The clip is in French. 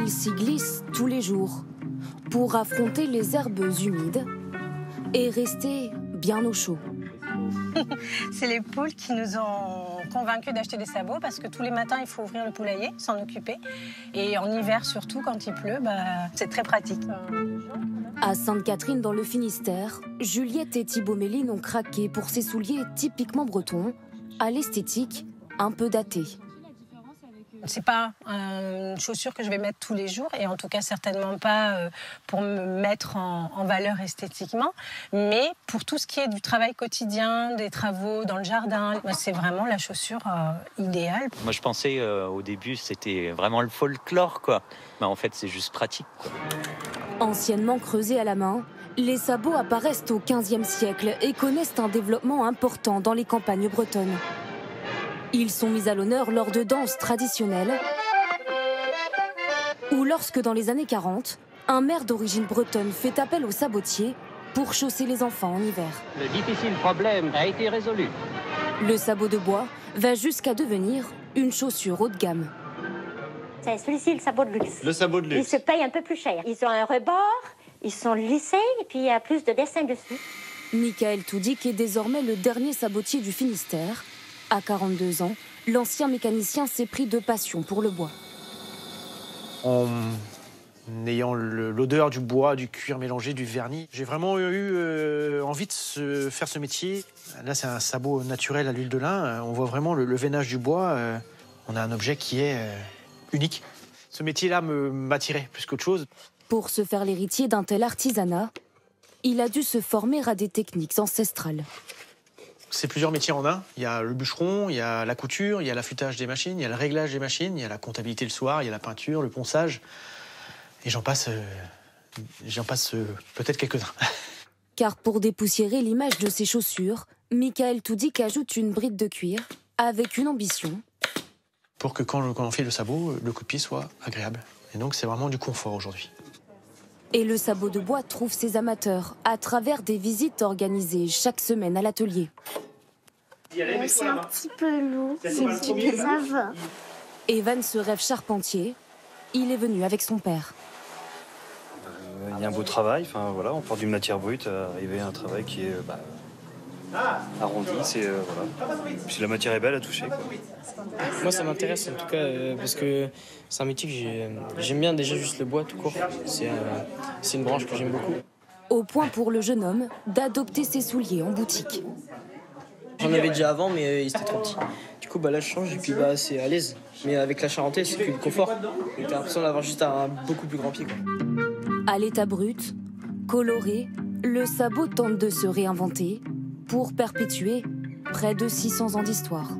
Il s'y glisse tous les jours pour affronter les herbes humides et rester bien au chaud. C'est les poules qui nous ont convaincus d'acheter des sabots parce que tous les matins, il faut ouvrir le poulailler, s'en occuper. Et en hiver, surtout, quand il pleut, c'est très pratique. À Sainte-Catherine, dans le Finistère, Juliette et Thibaut Méline ont craqué pour ces souliers typiquement bretons, à l'esthétique un peu datée. C'est pas une chaussure que je vais mettre tous les jours et en tout cas certainement pas pour me mettre en valeur esthétiquement, mais pour tout ce qui est du travail quotidien, des travaux dans le jardin, c'est vraiment la chaussure idéale. Moi je pensais au début c'était vraiment le folklore quoi, mais en fait c'est juste pratique quoi. Anciennement creusés à la main, les sabots apparaissent au XVe siècle et connaissent un développement important dans les campagnes bretonnes. Ils sont mis à l'honneur lors de danses traditionnelles ou lorsque, dans les années 40, un maire d'origine bretonne fait appel aux sabotiers pour chausser les enfants en hiver. Le difficile problème a été résolu. Le sabot de bois va jusqu'à devenir une chaussure haut de gamme. C'est celui-ci, le sabot de luxe. Le sabot de luxe. Ils se payent un peu plus cher. Ils ont un rebord, ils sont lissés et puis il y a plus de dessins dessus. Michael Toudic est désormais le dernier sabotier du Finistère. À 42 ans, l'ancien mécanicien s'est pris de passion pour le bois. En ayant l'odeur du bois, du cuir mélangé, du vernis, j'ai vraiment eu envie de faire ce métier. Là, c'est un sabot naturel à l'huile de lin. On voit vraiment le veinage du bois. On a un objet qui est unique. Ce métier-là m'attirait plus qu'autre chose. Pour se faire l'héritier d'un tel artisanat, il a dû se former à des techniques ancestrales. C'est plusieurs métiers en un. Il y a le bûcheron, il y a la couture, il y a l'affûtage des machines, il y a le réglage des machines, il y a la comptabilité le soir, il y a la peinture, le ponçage. Et j'en passe peut-être quelques-uns. Car pour dépoussiérer l'image de ses chaussures, Michael Toudic ajoute une bride de cuir avec une ambition. Pour que quand on fait le sabot, le coup de pied soit agréable. Et donc c'est vraiment du confort aujourd'hui. Et le sabot de bois trouve ses amateurs à travers des visites organisées chaque semaine à l'atelier. C'est un petit peu lourd, mais ça va. Evan se rêve charpentier. Il est venu avec son père. Il y a un beau travail, enfin, voilà, on part d'une matière brute à arriver à un travail qui est arrondi. Puis la matière est belle à toucher, quoi. Moi, ça m'intéresse en tout cas parce que c'est un métier que j'aime bien déjà juste le bois tout court. C'est une branche que j'aime beaucoup. Au point pour le jeune homme d'adopter ses souliers en boutique. J'en avais déjà avant, mais ils étaient trop petits. Du coup, là, je change et puis c'est à l'aise. Mais avec la charentaise, c'est que le confort. T'as l'impression d'avoir juste un beaucoup plus grand pied, quoi. À l'état brut, coloré, le sabot tente de se réinventer pour perpétuer près de 600 ans d'histoire.